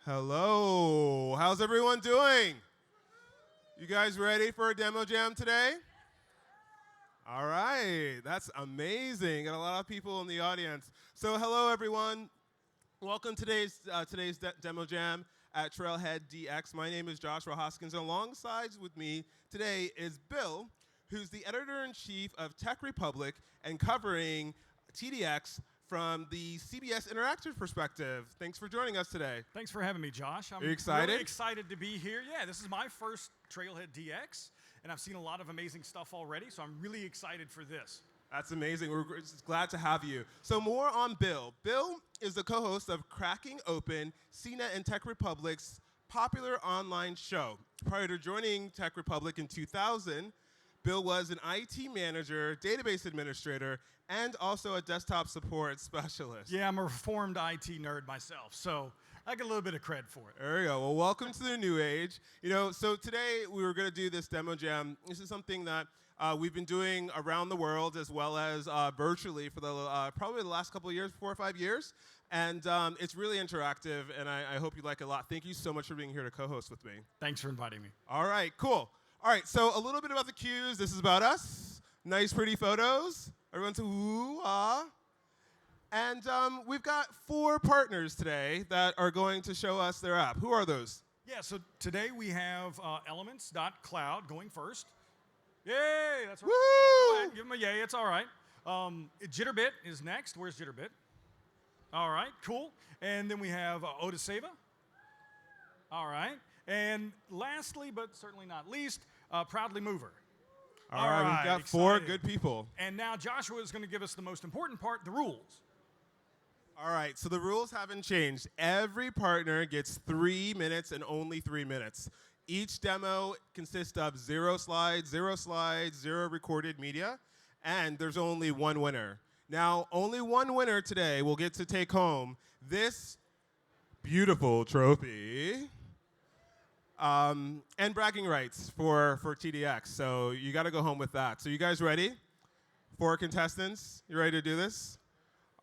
Hello. How's everyone doing? You guys ready for a demo jam today? All right. That's amazing. Got a lot of people in the audience. So hello, everyone. Welcome to today's demo jam at Trailhead DX. My name is Joshua Hoskins, and alongside with me today is Bill, who's the editor-in-chief of TechRepublic and covering TDX from the CBS Interactive perspective. Thanks for joining us today. Thanks for having me, Josh. I'm Are you excited? really excited to be here. Yeah, this is my first Trailhead DX, and I've seen a lot of amazing stuff already, so I'm really excited for this. That's amazing. We're just glad to have you. So more on Bill. Bill is the co-host of Cracking Open, CNET and TechRepublic's popular online show. Prior to joining TechRepublic in 2000, Bill was an IT manager, database administrator, and also a desktop support specialist. Yeah, I'm a reformed IT nerd myself, so I get a little bit of cred for it. There you go. Well, welcome to the new age. So today we were going to do this demo jam. This is something that we've been doing around the world as well as virtually for the probably the last couple of years, 4 or 5 years. And it's really interactive, and I hope you like it a lot. Thank you so much for being here to co-host with me. Thanks for inviting me. All right, cool. All right, so a little bit about the cues. This is about us. Nice, pretty photos. Everyone's ooh, ah. And we've got 4 partners today that are going to show us their app. Who are those? Yeah, so today we have Elements.Cloud going first. Yay, that's right. Woo! Go ahead, give them a yay, it's all right. Jitterbit is next. Where's Jitterbit? All right, cool. And then we have Odaseva. All right. And lastly, but certainly not least, Prodly Mover. All right, we've got excited. 4 good people. And now Joshua is going to give us the most important part, the rules. All right, so the rules haven't changed. Every partner gets 3 minutes and only 3 minutes. Each demo consists of 0 slides, 0 recorded media, and there's only 1 winner. Now, only 1 winner today will get to take home this beautiful trophy. And bragging rights for TDX. So you got to go home with that. So you guys ready? 4 contestants, you ready to do this?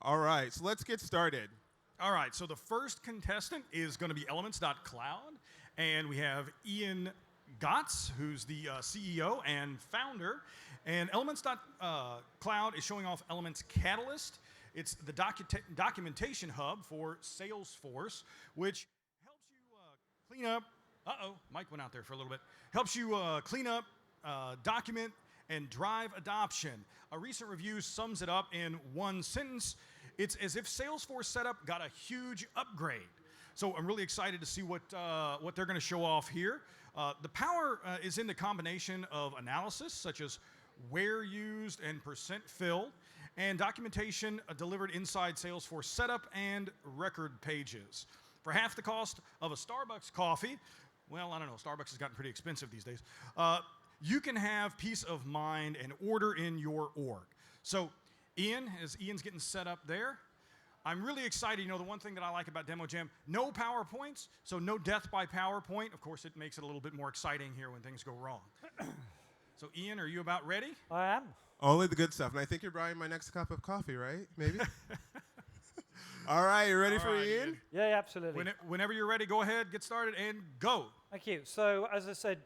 All right, so let's get started. All right, so the first contestant is going to be Elements.Cloud. And we have Ian Gotts, who's the CEO and founder. And Elements.Cloud is showing off Elements Catalyst. It's the documentation hub for Salesforce, which helps you clean up. Uh-oh, Mike went out there for a little bit. Helps you clean up, document, and drive adoption. A recent review sums it up in 1 sentence. It's as if Salesforce setup got a huge upgrade. So I'm really excited to see what they're going to show off here. The power is in the combination of analysis, such as where used and percent fill, and documentation delivered inside Salesforce setup and record pages. For half the cost of a Starbucks coffee, well, I don't know, Starbucks has gotten pretty expensive these days, you can have peace of mind and order in your org. So Ian's getting set up there, I'm really excited. The one thing that I like about Demo Jam, no PowerPoints, so no death by PowerPoint. Of course, it makes it a little bit more exciting here when things go wrong. So Ian, are you about ready? I am. Only the good stuff. And I think you're buying my next cup of coffee, right? Maybe? All right, you ready for Ian? Yeah, absolutely. Whenever you're ready, go ahead, get started, and go. Thank you. So, as I said,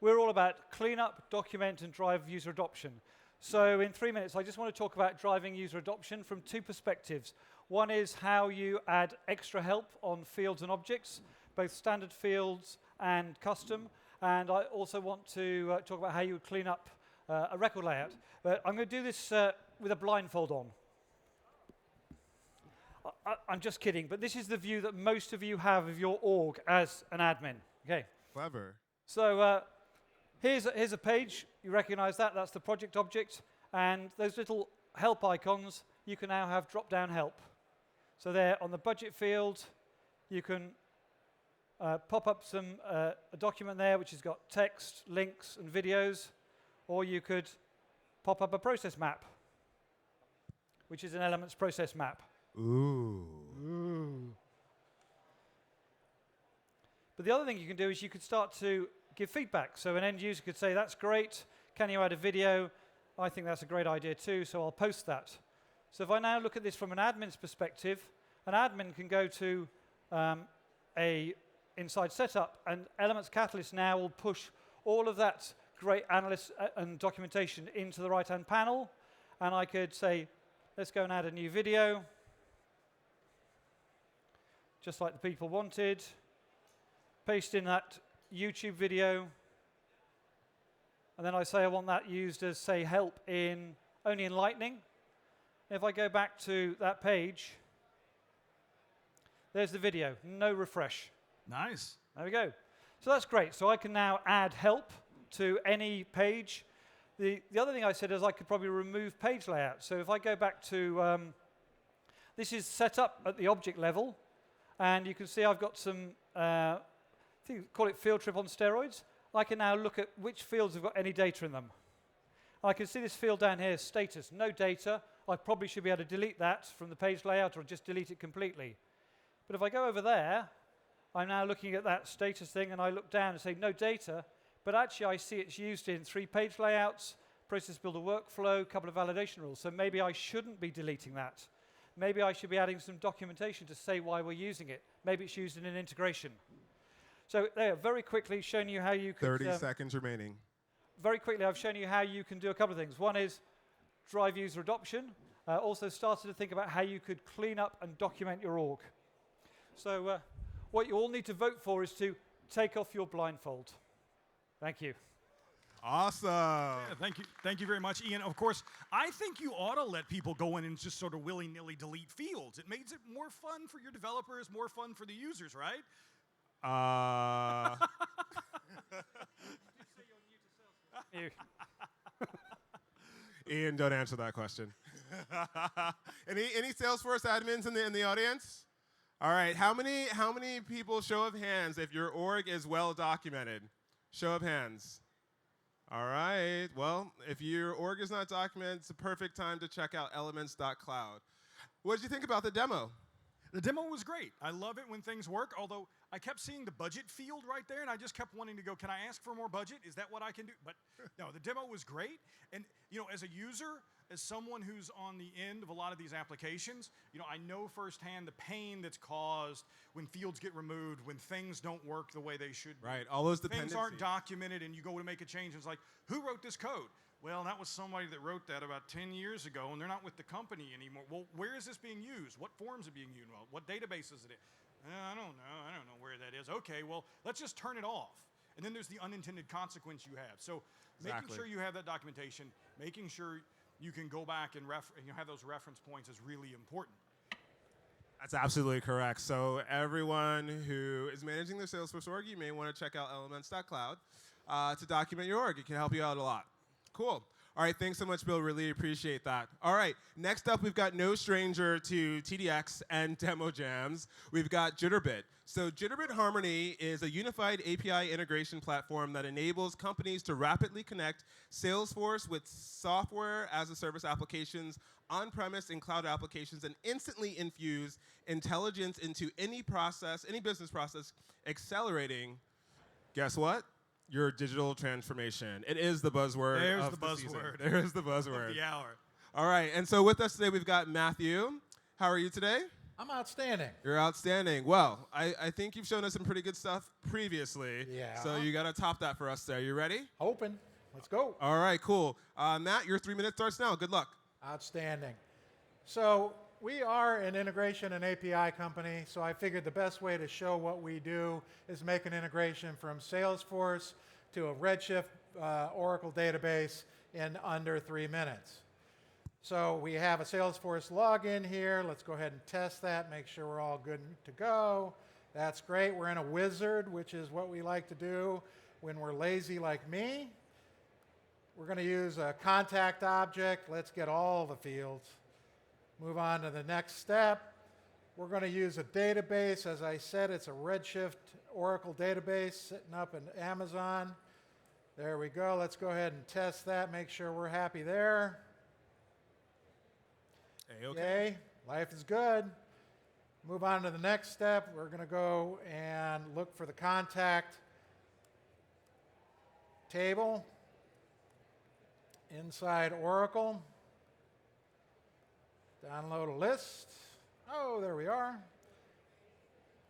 we're all about clean up, document, and drive user adoption. So, in 3 minutes, I just want to talk about driving user adoption from 2 perspectives. One is how you add extra help on fields and objects, both standard fields and custom. And I also want to talk about how you clean up a record layout. But I'm going to do this with a blindfold on. I'm just kidding, but this is the view that most of you have of your org as an admin. Okay. Clever. So here's a page. You recognize that? That's the project object. And those little help icons, you can now have drop-down help. So there on the budget field, you can pop up a document there which has got text, links, and videos. Or you could pop up a process map, which is an Elements process map. Ooh. But the other thing you can do is you could start to give feedback. So an end user could say, that's great. Can you add a video? I think that's a great idea too, so I'll post that. So if I now look at this from an admin's perspective, an admin can go to inside setup, and Elements Catalyst now will push all of that great analysis and documentation into the right-hand panel. And I could say, let's go and add a new video, just like the people wanted. Paste in that YouTube video. And then I say I want that used as, say, help only in Lightning. If I go back to that page, there's the video, no refresh. Nice. There we go. So that's great. So I can now add help to any page. The other thing I said is I could probably remove page layout. So if I go back to, this is set up at the object level, and you can see I've got some, I think call it field trip on steroids. I can now look at which fields have got any data in them. I can see this field down here, status, no data. I probably should be able to delete that from the page layout or just delete it completely. But if I go over there, I'm now looking at that status thing, and I look down and say no data, but actually I see it's used in 3 page layouts, process builder workflow, a couple of validation rules. So maybe I shouldn't be deleting that. Maybe I should be adding some documentation to say why we're using it. Maybe it's used in an integration. So there, very quickly showing you how you can... 30 seconds remaining. Very quickly, I've shown you how you can do a couple of things. One is drive user adoption. Also started to think about how you could clean up and document your org. So what you all need to vote for is to take off your blindfold. Thank you. Awesome. Yeah, thank you very much, Ian. Of course, I think you ought to let people go in and just sort of willy-nilly delete fields. It makes it more fun for your developers, more fun for the users, right? Ian, don't answer that question. Any Salesforce admins in the audience? All right, how many people, show of hands, if your org is well documented? Show of hands. All right, well, if your org is not documented, it's a perfect time to check out Elements.Cloud. What did you think about the demo? The demo was great. I love it when things work, although I kept seeing the budget field right there, and I just kept wanting to go, can I ask for more budget? Is that what I can do? But no, the demo was great. And as a user, as someone who's on the end of a lot of these applications, I know firsthand the pain that's caused when fields get removed, when things don't work the way they should be. Right, all those dependencies. Things aren't documented, and you go to make a change, and it's like, who wrote this code? Well, that was somebody that wrote that about 10 years ago, and they're not with the company anymore. Well, where is this being used? What forms are being used? Well, what database is it in? I don't know. I don't know where that is. Okay, well, let's just turn it off. And then there's the unintended consequence you have. So making sure you have that documentation, making sure you can go back and have those reference points is really important. That's absolutely correct. So everyone who is managing their Salesforce org, you may want to check out Elements.Cloud to document your org. It can help you out a lot. Cool. All right, thanks so much, Bill. Really appreciate that. All right, next up, we've got no stranger to TDX and demo jams. We've got Jitterbit. So Jitterbit Harmony is a unified API integration platform that enables companies to rapidly connect Salesforce with software as a service applications, on-premise and cloud applications, and instantly infuse intelligence into any process, any business process, accelerating, guess what? Your digital transformation. It is the buzzword. There's the buzzword. There is the buzzword. Of the hour. All right, and so with us today, we've got Matthew. How are you today? I'm outstanding. You're outstanding. Well, I think you've shown us some pretty good stuff previously. Yeah. So you got to top that for us there. You ready? Open. Let's go. All right, cool. Matt, your 3 minutes starts now. Good luck. Outstanding. So we are an integration and API company, so I figured the best way to show what we do is make an integration from Salesforce to a Redshift Oracle database in under 3 minutes. So we have a Salesforce login here. Let's go ahead and test that, make sure we're all good to go. That's great. We're in a wizard, which is what we like to do when we're lazy like me. We're going to use a contact object. Let's get all the fields. Move on to the next step. We're going to use a database. As I said, it's a Redshift Oracle database sitting up in Amazon. There we go. Let's go ahead and test that, make sure we're happy there. Okay. Yay, life is good. Move on to the next step. We're going to go and look for the contact table inside Oracle. Download a list. Oh, there we are.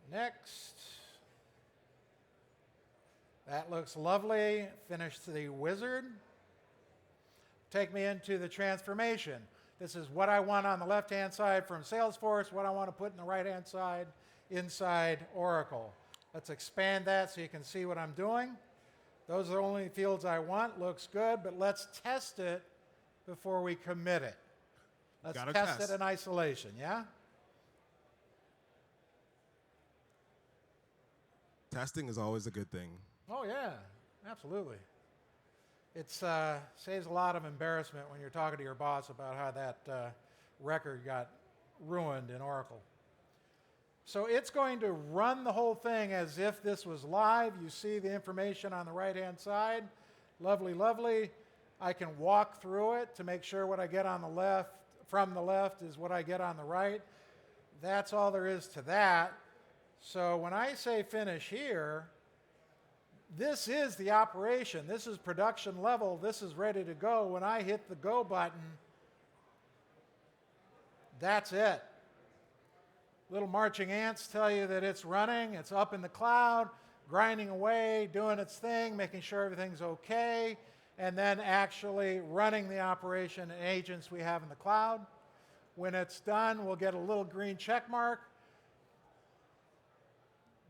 Next. That looks lovely. Finish the wizard. Take me into the transformation. This is what I want on the left-hand side from Salesforce, what I want to put in the right-hand side inside Oracle. Let's expand that so you can see what I'm doing. Those are the only fields I want. Looks good, but let's test it before we commit it. Let's test it in isolation, yeah? Testing is always a good thing. Oh, yeah, absolutely. It saves a lot of embarrassment when you're talking to your boss about how that record got ruined in Oracle. So it's going to run the whole thing as if this was live. You see the information on the right-hand side. Lovely, lovely. I can walk through it to make sure what I get on the left, from the left, is what I get on the right. That's all there is to that. So when I say finish here, this is the operation. This is production level. This is ready to go. When I hit the go button, that's it. Little marching ants tell you that it's running. It's up in the cloud, grinding away, doing its thing, making sure everything's okay, and then actually running the operation and agents we have in the cloud. When it's done, we'll get a little green check mark.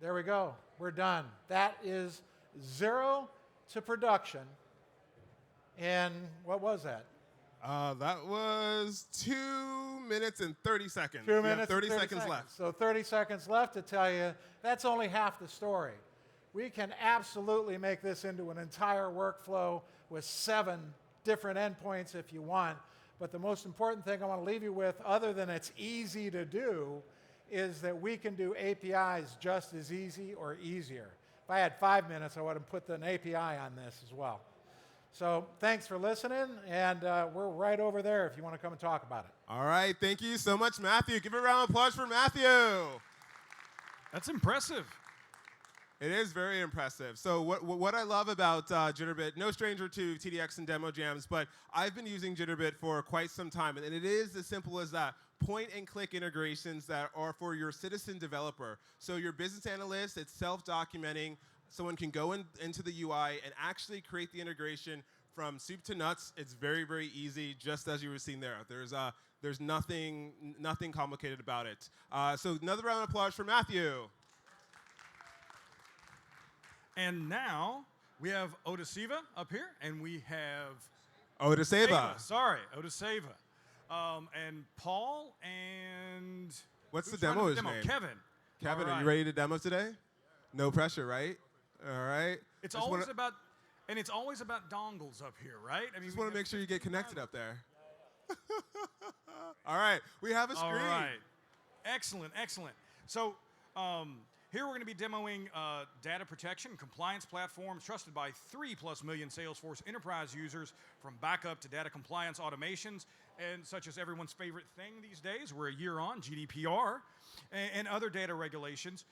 There we go. We're done. That is 0 to production. And what was that? That was 2 minutes and 30 seconds. 2 minutes 30 seconds left. So 30 seconds left to tell you that's only half the story. We can absolutely make this into an entire workflow with 7 different endpoints if you want. But the most important thing I want to leave you with, other than it's easy to do, is that we can do APIs just as easy or easier. If I had 5 minutes, I would have put an API on this as well. So thanks for listening, and we're right over there if you want to come and talk about it. All right, thank you so much, Matthew. Give a round of applause for Matthew. That's impressive. It is very impressive. So what I love about Jitterbit, no stranger to TDX and demo jams, but I've been using Jitterbit for quite some time, and it is as simple as that. Point-and-click integrations that are for your citizen developer. So your business analyst, it's self-documenting. Someone can go into the UI and actually create the integration from soup to nuts. It's very, very easy, just as you were seeing there. There's nothing complicated about it. So another round of applause for Matthew. And now we have Odaseva up here, and we have Odaseva. Odaseva. And Paul and What's the demo's name? Kevin. Kevin, right. Are you ready to demo today? No pressure, right? All right. It's always about dongles up here, right? I mean, just want to make sure you get connected up there. All right, we have a screen. All right. Excellent, excellent. So here we're going to be demoing data protection compliance platforms trusted by 3+ million Salesforce enterprise users, from backup to data compliance automations, and such as everyone's favorite thing these days. We're a year on, GDPR, and other data regulations.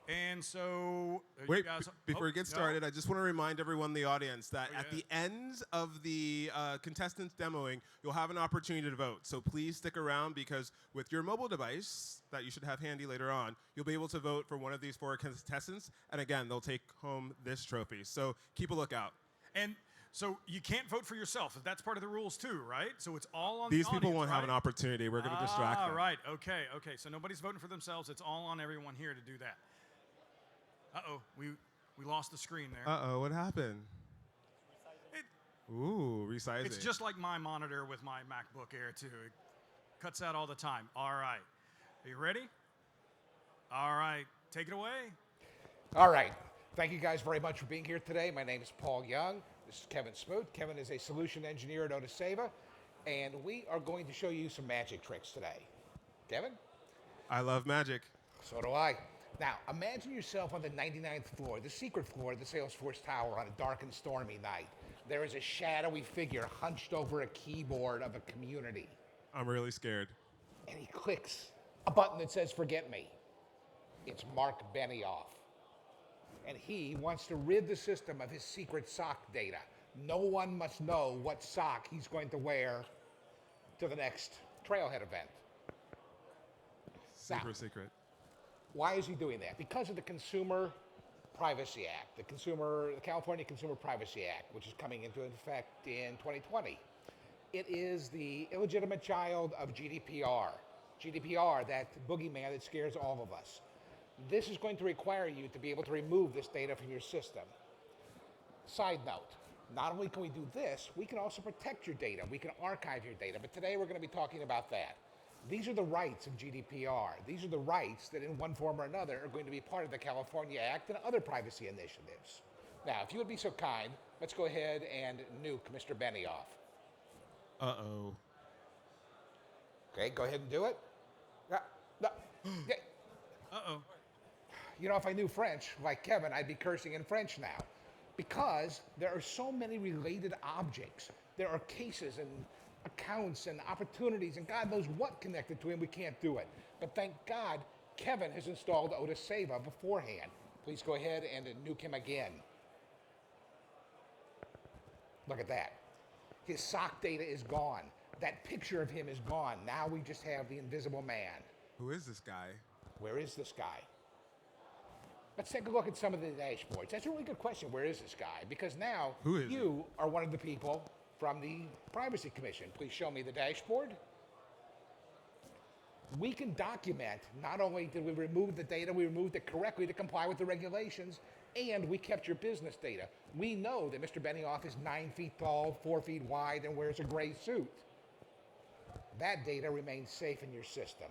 And so, wait, before we get started, I just want to remind everyone in the audience that at the end of the contestants demoing, you'll have an opportunity to vote. So please stick around, because with your mobile device that you should have handy later on, you'll be able to vote for one of these 4 contestants. And again, they'll take home this trophy. So keep a lookout. And so you can't vote for yourself. That's part of the rules too, right? So it's all on the These people audience, won't right? have an opportunity. We're going to distract them. All right. Okay. So nobody's voting for themselves. It's all on everyone here to do that. Uh-oh, we lost the screen there. Uh-oh, what happened? Ooh, resizing. It's just like my monitor with my MacBook Air, too. It cuts out all the time. All right. Are you ready? All right. Take it away. All right. Thank you guys very much for being here today. My name is Paul Young. This is Kevin Smoot. Kevin is a solution engineer at Odaseva, and we are going to show you some magic tricks today. Kevin? I love magic. So do I. Now, imagine yourself on the 99th floor, the secret floor of the Salesforce Tower on a dark and stormy night. There is a shadowy figure hunched over a keyboard of a community. I'm really scared. And he clicks a button that says, "Forget me." It's Mark Benioff. And he wants to rid the system of his secret sock data. No one must know what sock he's going to wear to the next Trailhead event. Super secret. Why is he doing that? Because of the consumer Privacy Act, the California Consumer Privacy Act, which is coming into effect in 2020. It is the illegitimate child of GDPR. GDPR, that boogeyman that scares all of us. This is going to require you to be able to remove this data from your system. Side note, not only can we do this, we can also protect your data. We can archive your data, but today we're going to be talking about that. These are the rights of GDPR. These are the rights that in one form or another are going to be part of the California Act and other privacy initiatives. Now, if you would be so kind, let's go ahead and nuke Mr. Benioff. Uh-oh. Okay, go ahead and do it. No. Yeah. Uh-oh. You know, if I knew French, like Kevin, I'd be cursing in French now. Because there are so many related objects. There are cases and accounts and opportunities and God knows what connected to him, we can't do it. But thank God, Kevin has installed Odaseva beforehand. Please go ahead and nuke him again. Look at that. His SOC data is gone. That picture of him is gone. Now we just have the invisible man. Who is this guy? Where is this guy? Let's take a look at some of the dashboards. That's a really good question. Where is this guy? Because now Who is you are one of the people from the Privacy Commission. Please show me the dashboard. We can document, not only did we remove the data, we removed it correctly to comply with the regulations, and we kept your business data. We know that Mr. Benioff is 9 feet tall, 4 feet wide, and wears a gray suit. That data remains safe in your system.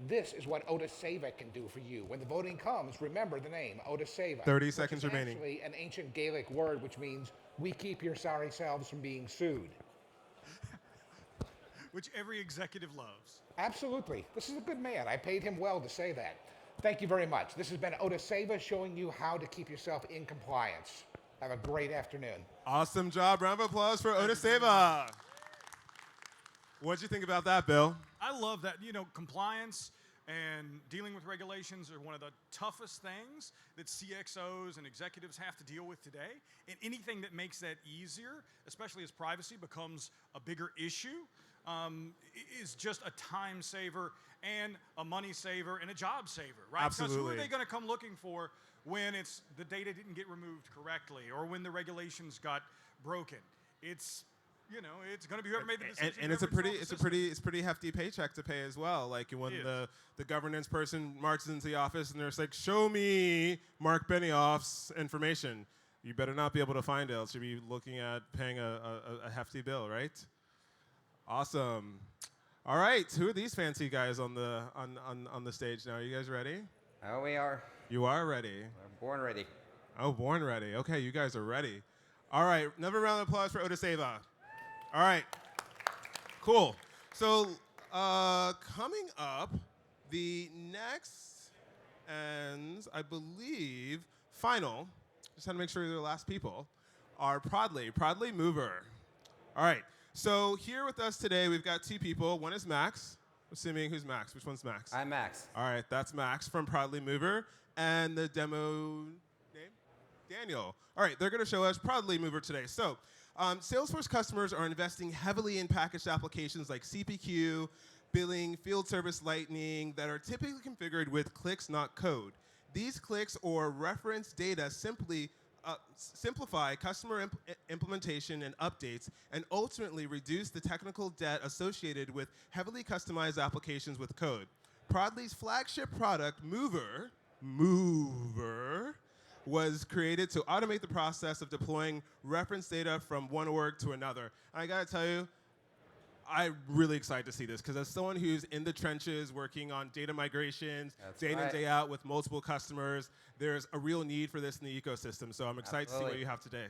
This is what Odaseva can do for you. When the voting comes, remember the name, Odaseva. 30 seconds remaining. Actually an ancient Gaelic word which means we keep your sorry selves from being sued. Which every executive loves. Absolutely. This is a good man. I paid him well to say that. Thank you very much. This has been Odaseva showing you how to keep yourself in compliance. Have a great afternoon. Awesome job. Round of applause for Odaseva. What'd you think about that, Bill? I love that. You know, compliance and dealing with regulations are one of the toughest things that CXOs and executives have to deal with today. And anything that makes that easier, especially as privacy becomes a bigger issue, is just a time saver and a money saver and a job saver, right? Absolutely. Because who are they going to come looking for when it's the data didn't get removed correctly or when the regulations got broken? It's, you know, it's going to be whoever made the decision. And it's a pretty hefty paycheck to pay as well. Like when the governance person marches into the office and they're like, show me Mark Benioff's information. You better not be able to find it, else you'll be looking at paying a hefty bill, right? Awesome. All right, who are these fancy guys on the stage now? Are you guys ready? Oh, we are. You are ready. We're born ready. Oh, born ready. Okay, you guys are ready. All right, another round of applause for Odaseva. All right, cool. So coming up, the next and I believe final, just had to make sure they're the last people, are Prodly Mover. All right, so here with us today, we've got two people. One is Max. Assuming who's Max? Which one's Max? I'm Max. All right, that's Max from Prodly Mover. And the demo name? Daniel. All right, they're going to show us Prodly Mover today. So Salesforce customers are investing heavily in packaged applications like CPQ, billing, field service lightning that are typically configured with clicks, not code. These clicks or reference data simplify customer implementation and updates and ultimately reduce the technical debt associated with heavily customized applications with code. Prodly's flagship product, Mover, was created to automate the process of deploying reference data from one org to another. And I gotta tell you, I'm really excited to see this because as someone who's in the trenches working on data migrations, day in and day out with multiple customers, there's a real need for this in the ecosystem. So I'm excited to see what you have today.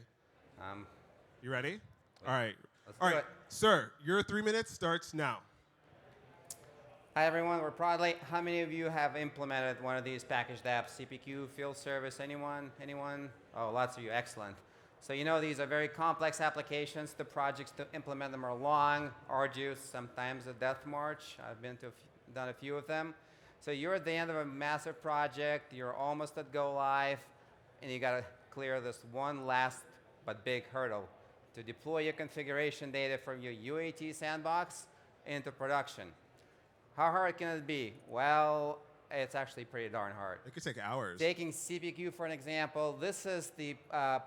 You ready? All right. Let's do it. Sir, your 3 minutes starts now. Hi, everyone. We're Prodly. How many of you have implemented one of these packaged apps? CPQ, field service, anyone? Anyone? Oh, lots of you. Excellent. So you know these are very complex applications. The projects to implement them are long, arduous, sometimes a death march. I've done a few of them. So you're at the end of a massive project. You're almost at go live, and you got to clear this one last but big hurdle to deploy your configuration data from your UAT sandbox into production. How hard can it be? Well, it's actually pretty darn hard. It could take hours. Taking CPQ for an example, this is the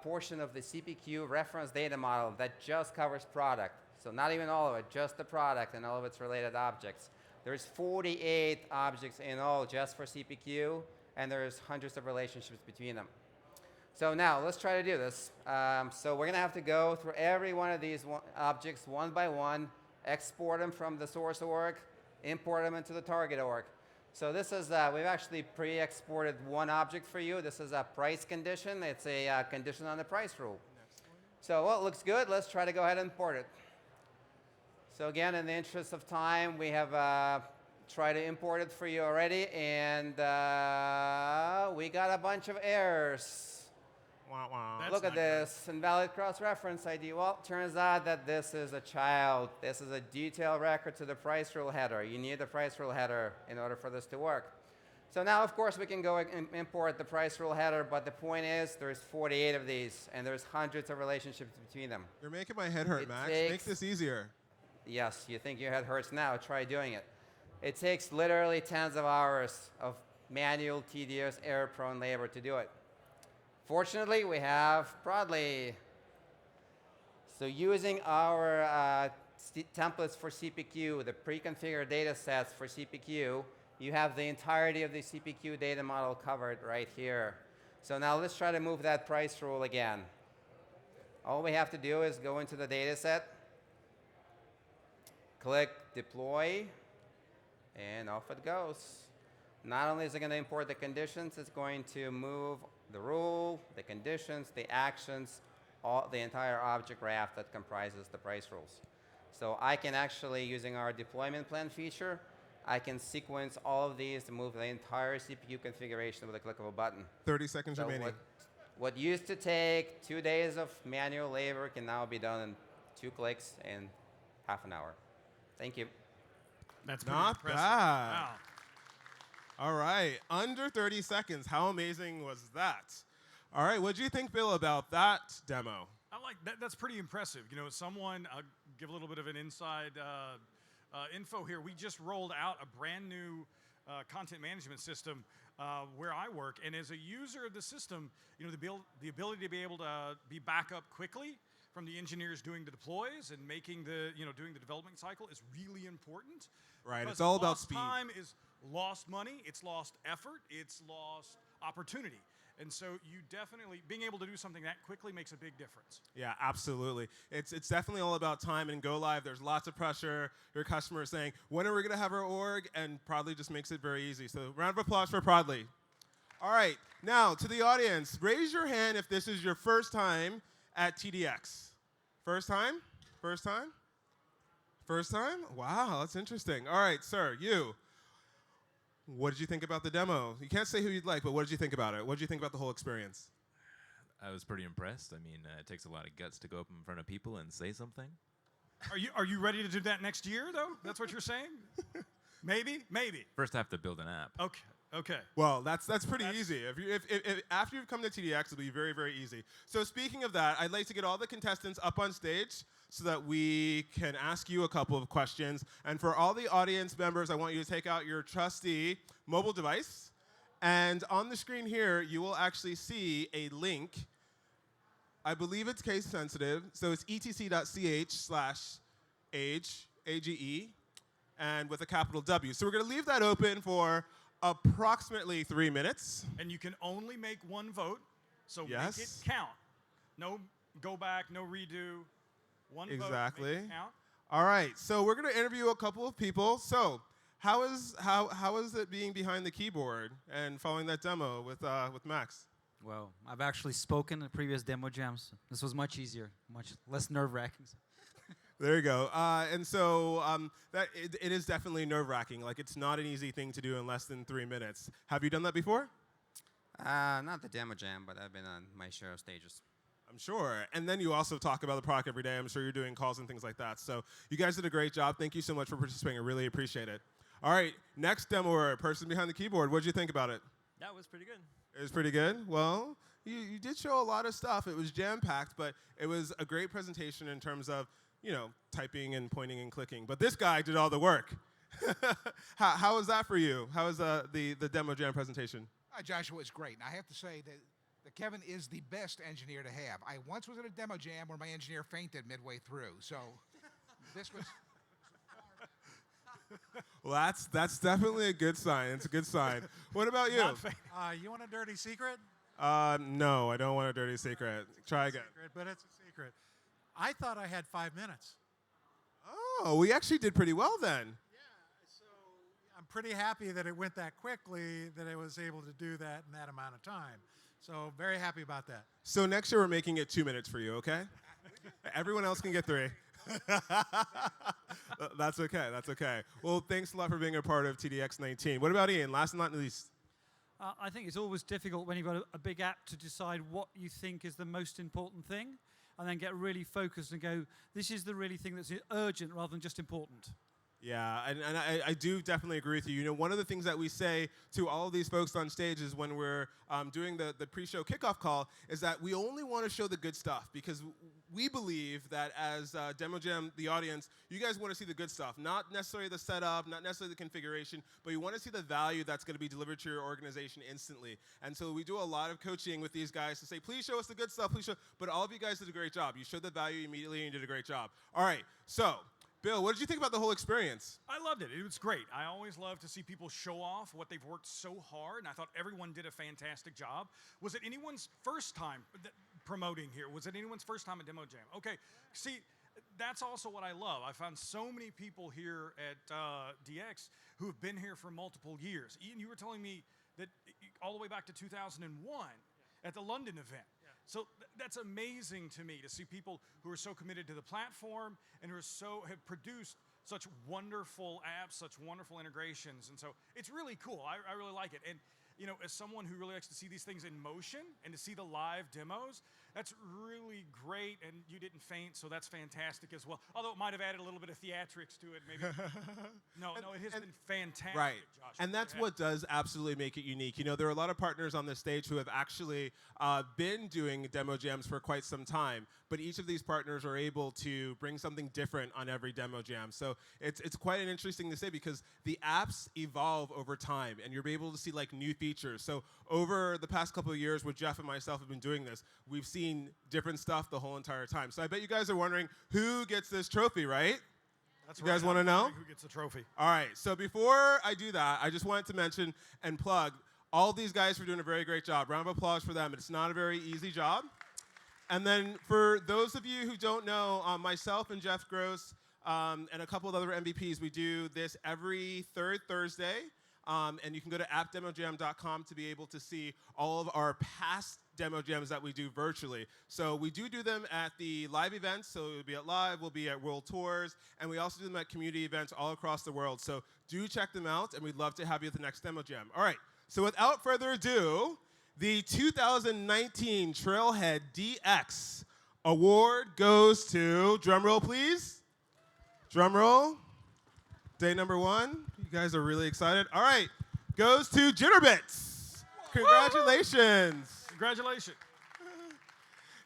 portion of the CPQ reference data model that just covers product. So not even all of it, just the product and all of its related objects. There's 48 objects in all just for CPQ, and there's hundreds of relationships between them. So now let's try to do this. So we're going to have to go through every one of these objects one by one, export them from the source org, import them into the target org. So this is, we've actually pre-exported one object for you. This is a price condition. It's a condition on the price rule. So well, it looks good. Let's try to go ahead and import it. So again, in the interest of time, we have tried to import it for you already, and we got a bunch of errors. Wah, wah. That's Look at not good. this, invalid cross-reference ID. Well, turns out that this is a child. This is a detailed record to the price rule header. You need the price rule header in order for this to work. So now, of course, we can go and import the price rule header, but the point is there's 48 of these, and there's hundreds of relationships between them. You're making my head hurt, It Max. Make takes- this easier. Yes, you think your head hurts now, try doing it. It takes literally tens of hours of manual, tedious, error-prone labor to do it. Fortunately, we have Prodly. So using our templates for CPQ, the pre-configured data sets for CPQ, you have the entirety of the CPQ data model covered right here. So now let's try to move that price rule again. All we have to do is go into the data set, click deploy, and off it goes. Not only is it going to import the conditions, it's going to move the rule, the conditions, the actions, the entire object graph that comprises the price rules. So I can actually, using our deployment plan feature, I can sequence all of these to move the entire CPU configuration with a click of a button. 30 seconds So remaining. what used to take 2 days of manual labor can now be done in 2 clicks in half an hour. Thank you. That's pretty Not impressive. bad. Wow. All right, under 30 seconds. How amazing was that? All right, what do you think, Bill, about that demo? I like that. That's pretty impressive. You know, someone, I'll give a little bit of an inside info here. We just rolled out a brand new content management system where I work, and as a user of the system, you know, the ability to be able to be back up quickly from the engineers doing the deploys and making the, you know, doing the development cycle is really important. Right, Because it's all about lost speed. Time is lost money, it's lost effort, it's lost opportunity. And so you definitely, being able to do something that quickly makes a big difference. Yeah, absolutely. It's definitely all about time and go live. There's lots of pressure. Your customer is saying, when are we going to have our org? And Prodly just makes it very easy. So round of applause for Prodly. All right, now to the audience, raise your hand if this is your first time at TDX. First time? First time? First time? Wow, that's interesting. All right, sir, you. What did you think about the demo? You can't say who you'd like, but what did you think about it? What did you think about the whole experience? I was pretty impressed. I mean, it takes a lot of guts to go up in front of people and say something. Are you ready to do that next year, though? That's what you're saying? Maybe? Maybe. First, I have to build an app. Okay. Okay. Well, that's pretty easy. If after you've come to TDX, it'll be very, very easy. So speaking of that, I'd like to get all the contestants up on stage so that we can ask you a couple of questions. And for all the audience members, I want you to take out your trusty mobile device. And on the screen here, you will actually see a link. I believe it's case sensitive, so it's etc.ch/age, AGE, and with a capital W. So we're going to leave that open for approximately 3 minutes. And you can only make one vote, so Yes. make it count. No go back, no redo. One Exactly. vote, make it count. All right, so we're going to interview a couple of people. So how is it being behind the keyboard and following that demo with Max? Well, I've actually spoken at previous demo jams. This was much easier, much less nerve-wracking. There you go. And so it is definitely nerve-wracking. Like, it's not an easy thing to do in less than 3 minutes. Have you done that before? Not the demo jam, but I've been on my share of stages. I'm sure. And then you also talk about the product every day. I'm sure you're doing calls and things like that. So you guys did a great job. Thank you so much for participating. I really appreciate it. All right, next demoer, person behind the keyboard. What did you think about it? That was pretty good. It was pretty good. Well, you did show a lot of stuff. It was jam-packed, but it was a great presentation in terms of, you know, typing and pointing and clicking. But this guy did all the work. How was that for you? How was the Demo Jam presentation? Joshua, it's great. And I have to say that Kevin is the best engineer to have. I once was at a demo jam where my engineer fainted midway through. So this was... Well, that's definitely a good sign. It's a good sign. What about you? You want a dirty secret? No, I don't want a dirty secret. Try again. But it's a secret. I thought I had 5 minutes. Oh, we actually did pretty well then. So I'm pretty happy that it went that quickly, that I was able to do that in that amount of time. So very happy about that. So next year we're making it 2 minutes for you, okay? Everyone else can get 3. That's okay. That's okay. Well, thanks a lot for being a part of TDX 19. What about Ian? Last and not least. I think it's always difficult when you've got a big app to decide what you think is the most important thing, and then get really focused and go, this is the really thing that's urgent rather than just important. Yeah, and I do definitely agree with you. You know, one of the things that we say to all of these folks on stage is when we're doing the pre-show kickoff call is that we only want to show the good stuff because we believe that as Demo Jam, the audience, you guys want to see the good stuff, not necessarily the setup, not necessarily the configuration, but you want to see the value that's going to be delivered to your organization instantly. And so we do a lot of coaching with these guys to say, please show us the good stuff, please show. But all of you guys did a great job. You showed the value immediately and you did a great job. All right, so Bill, what did you think about the whole experience? I loved it. It was great. I always love to see people show off what they've worked so hard, and I thought everyone did a fantastic job. Was it anyone's first time promoting here? Was it anyone's first time at Demo Jam? Okay, see, that's also what I love. I found so many people here at DX who have been here for multiple years. Ian, you were telling me that all the way back to 2001 at the London event. So that's amazing to me to see people who are so committed to the platform and who are have produced such wonderful apps, such wonderful integrations. And so it's really cool. I really like it. And you know, as someone who really likes to see these things in motion and to see the live demos, that's really great. And you didn't faint, so that's fantastic as well. Although it might have added a little bit of theatrics to it, maybe. No, it has been fantastic, right. Josh. And that's what does absolutely make it unique. You know, there are a lot of partners on this stage who have actually been doing demo jams for quite some time, but each of these partners are able to bring something different on every demo jam. So it's quite an interesting to say because the apps evolve over time, and you're able to see like new features. So over the past couple of years, what Jeff and myself have been doing this, we've seen different stuff the whole entire time. So I bet you guys are wondering who gets this trophy, right? That's you guys want to know? Who gets the trophy? All right, so before I do that, I just wanted to mention and plug all these guys for doing a very great job. Round of applause for them. It's not a very easy job. And then for those of you who don't know, myself and Jeff Gross and a couple of other MVPs, we do this every third Thursday. And you can go to appdemojam.com to be able to see all of our past demo jams that we do virtually. So we do them at the live events, so it'll be at live, we'll be at world tours, and we also do them at community events all across the world. So do check them out, and we'd love to have you at the next demo jam. All right, so without further ado, the 2019 Trailhead DX Award goes to, drumroll please, drumroll, day number 1. You guys are really excited. All right, goes to Jitterbit. Congratulations. Congratulations.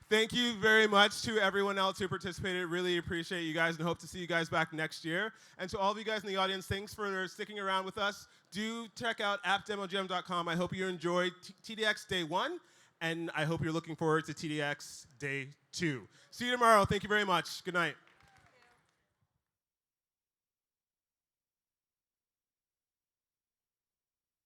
Thank you very much to everyone else who participated. Really appreciate you guys and hope to see you guys back next year. And to all of you guys in the audience, thanks for sticking around with us. Do check out appdemojam.com. I hope you enjoyed TDX Day 1, and I hope you're looking forward to TDX Day 2. See you tomorrow. Thank you very much. Good night.